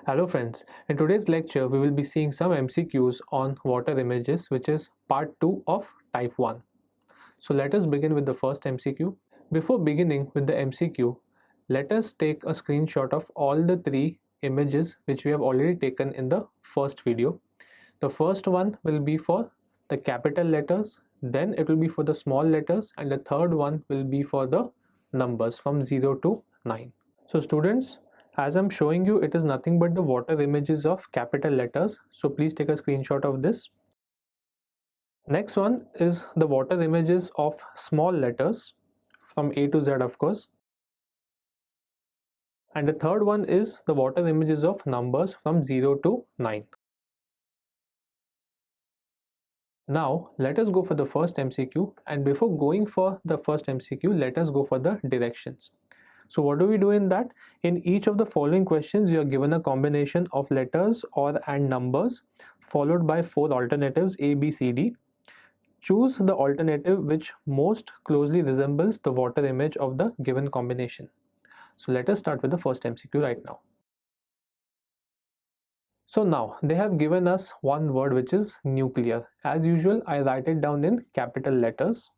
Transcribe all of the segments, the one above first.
Hello friends, in today's lecture we will be seeing some MCQs on water images, which is part 2 of type 1. So let us begin with the first MCQ. Before beginning with the MCQ, let us take a screenshot of all the 3 images which we have already taken in the first video. The first one will be for the capital letters, then it will be for the small letters, and the third one will be for the numbers from 0 to 9. So students, as I'm showing you, it is nothing but the water images of capital letters. So please take a screenshot of this. Next one is the water images of small letters from A to Z, of course. And the third one is the water images of numbers from 0 to 9. Now let us go for the first MCQ, and before going for the first MCQ, let us go for the directions. So what do we do in that? In each of the following questions, you are given a combination of letters and numbers followed by 4 alternatives A, B, C, D. Choose the alternative which most closely resembles the water image of the given combination. So let us start with the first MCQ right now. So now they have given us one word which is nuclear. As usual, I write it down in capital letters.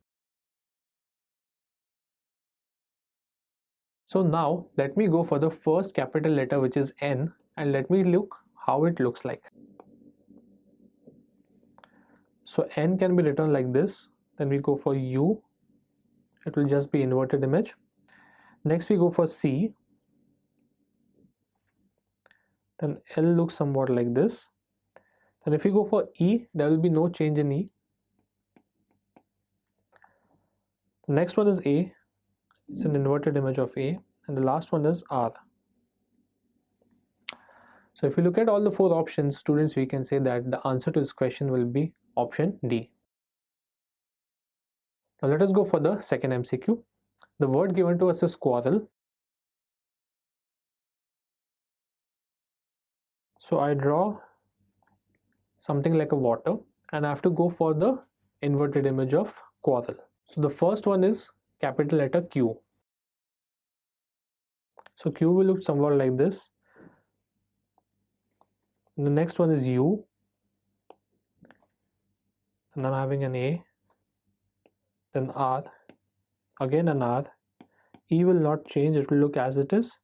So now let me go for the first capital letter, which is N, and let me look how it looks like. So N can be written like this. Then we go for U. It will just be inverted image. Next we go for C. Then L looks somewhat like this. Then if we go for E, there will be no change in E. The next one is A. It's an inverted image of A. And the last one is R. So if you look at all the 4 options, students, we can say that the answer to this question will be option D. Now let us go for the second MCQ. The word given to us is quarrel. So I draw something like a water, and I have to go for the inverted image of quarrel. So the first one is capital letter Q. So Q will look somewhat like this. And the next one is U. And I'm having an A. Then R. Again an R. E will not change, it will look as it is.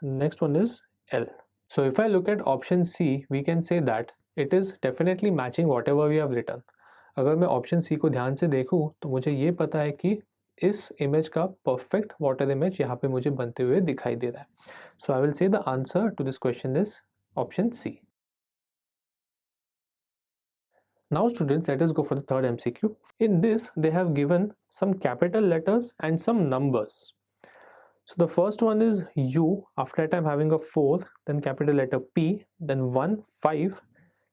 And the next one is L. So if I look at option C, we can say that it is definitely matching whatever we have written. अगर मैं option C को ध्यान से देखूं तो मुझे ये पता है कि इस इमेज का परफेक्ट वाटर इमेज यहाँ पे मुझे बनते हुए दिखाई दे रहा है. So I will say the answer to this question is option C. Now students, let us go for the third MCQ. In this, they have given some capital letters and some numbers. So the first one is U. After that I'm having a 4, then capital letter P, then 1, 5,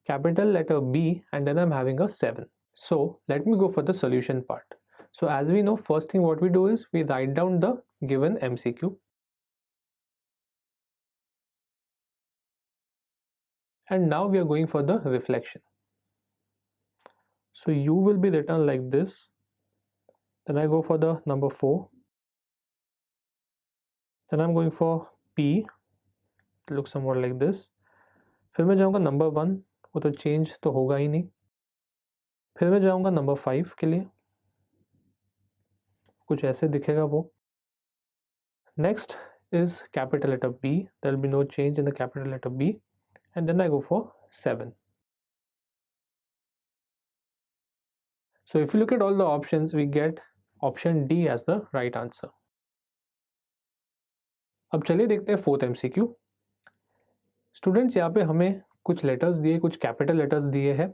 capital letter B, and then I'm having a 7. So let me go for the solution part. So as we know, first thing what we do is we write down the given MCQ. And now we are going for the reflection. So U will be written like this. Then I go for the number 4. Then I'm going for P. It looks somewhat like this. फिर मैं जाऊँगा number 1, वो तो change तो होगा ही नहीं. फिर मैं जाऊँगा नंबर 5 के लिए, कुछ ऐसे दिखेगा वो. Next is capital letter B. There will be no change in the capital letter B. And then I go for 7. So if you look at all the options, we get option D as the right answer. अब चलिए देखते हैं fourth MCQ. Students, यहाँ पे हमें कुछ letters दिए, कुछ कैपिटल लेटर्स दिए हैं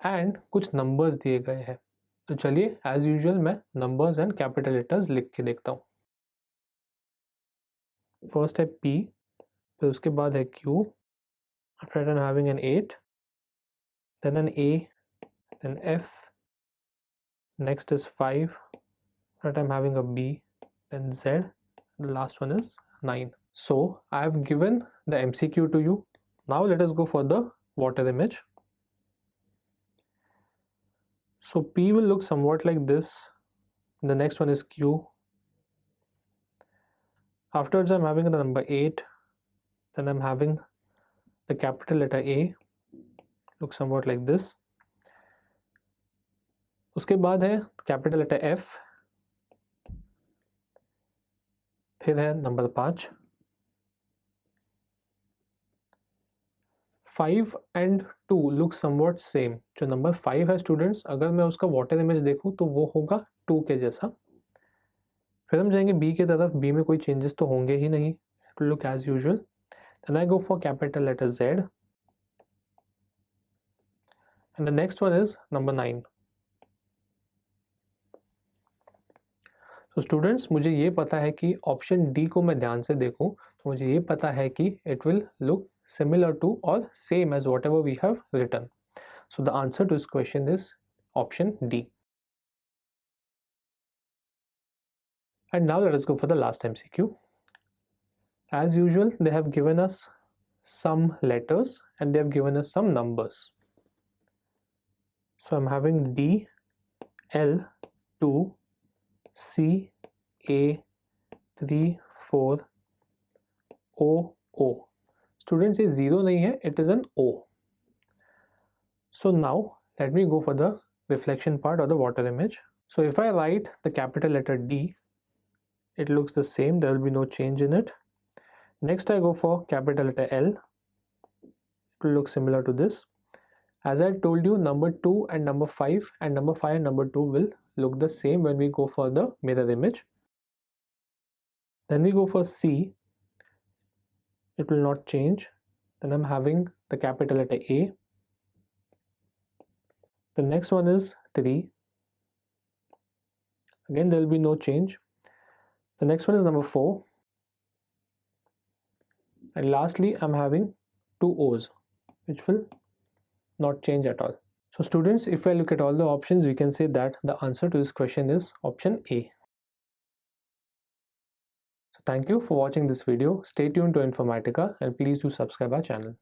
एंड कुछ नंबर्स दिए गए हैं. तो चलिए एज यूजुअल मैं नंबर्स एंड कैपिटल लेटर्स लिख के देखता हूँ. फर्स्ट है P, फिर उसके बाद है Q, after that I'm having an 8, then an A, then F, next is 5, after that I'm having a B, then Z, the last one is 9. So I have given the MCQ to you. Now let us go for the water image. So P will look somewhat like this. The next one is Q. Afterwards I'm having the number 8. Then I'm having the capital letter A looks somewhat like this. उसके बाद है capital letter F, फिर है number 5. 5 and 2 look somewhat same. जो number 5 है students, अगर मैं उसका वाटर इमेज देखूँ तो वो होगा 2 के जैसा. फिर हम जाएंगे B की तरफ. B में कोई चेंजेस तो होंगे ही नहीं. It will look as usual. Then I go for capital letter Z. And the next one is number 9. तो स्टूडेंट्स मुझे ये पता है कि ऑप्शन डी को मैं ध्यान से देखूं तो मुझे ये पता है कि it will look similar to or same as whatever we have written. So the answer to this question is option D. And now let us go for the last MCQ. As usual, they have given us some letters and they have given us some numbers. So I'm having D, L, 2, C, A, 3, 4, O, O. Students, is 0 nahi hai, it is an O. So now let me go for the reflection part or the water image. So if I write the capital letter D, it looks the same, there will be no change in it. Next I go for capital letter L, it will look similar to this. As I told you, number 2 and number 5 and number 5 and number 2 will look the same when we go for the mirror image. Then we go for C, it will not change. Then I'm having the capital letter A. The next one is 3. Again, there will be no change. The next one is number 4. And lastly, I'm having 2 O's, which will not change at all. So students, if I look at all the options, we can say that the answer to this question is option A. So thank you for watching this video. Stay tuned to Informatica and please do subscribe our channel.